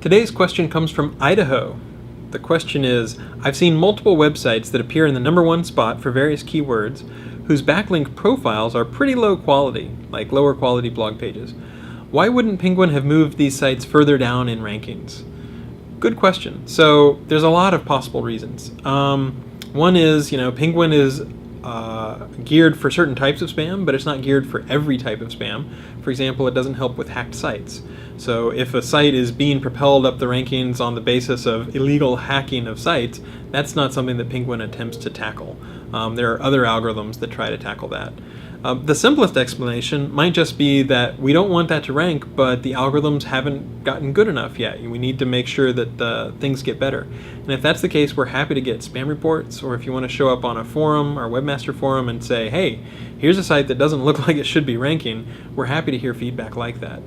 Today's question comes from Idaho. The question is, I've seen multiple websites that appear in the #1 spot for various keywords whose backlink profiles are pretty low quality, like lower quality blog pages. Why wouldn't Penguin have moved these sites further down in rankings? Good question. So there's a lot of possible reasons. One is, Penguin is geared for certain types of spam, but it's not geared for every type of spam. For example, it doesn't help with hacked sites. So if a site is being propelled up the rankings on the basis of illegal hacking of sites, that's not something that Penguin attempts to tackle. There are other algorithms that try to tackle that. The simplest explanation might just be that we don't want that to rank, but the algorithms haven't gotten good enough yet. We need to make sure that things get better. And if that's the case, we're happy to get spam reports, or if you want to show up on a forum, our webmaster forum, and say, hey, here's a site that doesn't look like it should be ranking, we're happy to hear feedback like that.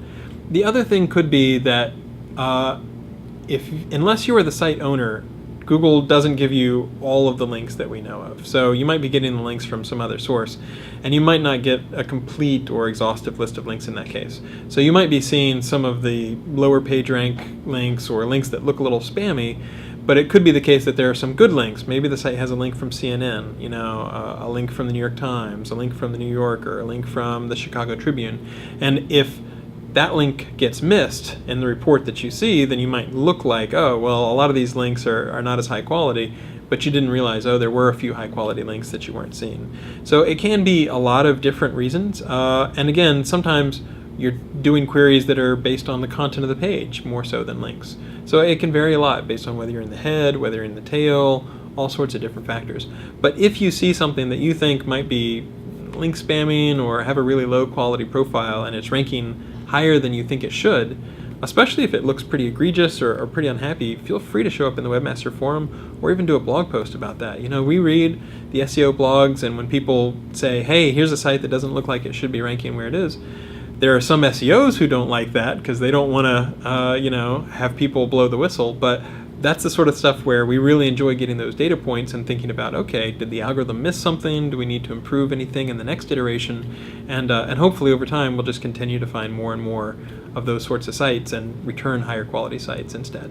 The other thing could be that unless you are the site owner, Google doesn't give you all of the links that we know of. So you might be getting the links from some other source, and you might not get a complete or exhaustive list of links in that case. So you might be seeing some of the lower page rank links or links that look a little spammy, but it could be the case that there are some good links. Maybe the site has a link from CNN, a link from the New York Times, a link from the New Yorker, a link from the Chicago Tribune. And if that link gets missed in the report that you see, then you might look like, oh, well, a lot of these links are not as high quality, but you didn't realize, oh, there were a few high quality links that you weren't seeing. So it can be a lot of different reasons. And again, sometimes you're doing queries that are based on the content of the page more so than links. So it can vary a lot based on whether you're in the head, whether you're in the tail, all sorts of different factors. But if you see something that you think might be link spamming or have a really low quality profile and it's ranking higher than you think it should, especially if it looks pretty egregious or pretty unhappy, feel free to show up in the webmaster forum or even do a blog post about that. We read the SEO blogs, and when people say, hey, here's a site that doesn't look like it should be ranking where it is, there are some SEOs who don't like that because they don't want to have people blow the whistle, but that's the sort of stuff where we really enjoy getting those data points and thinking about, okay, did the algorithm miss something? Do we need to improve anything in the next iteration? And hopefully over time we'll just continue to find more and more of those sorts of sites and return higher quality sites instead.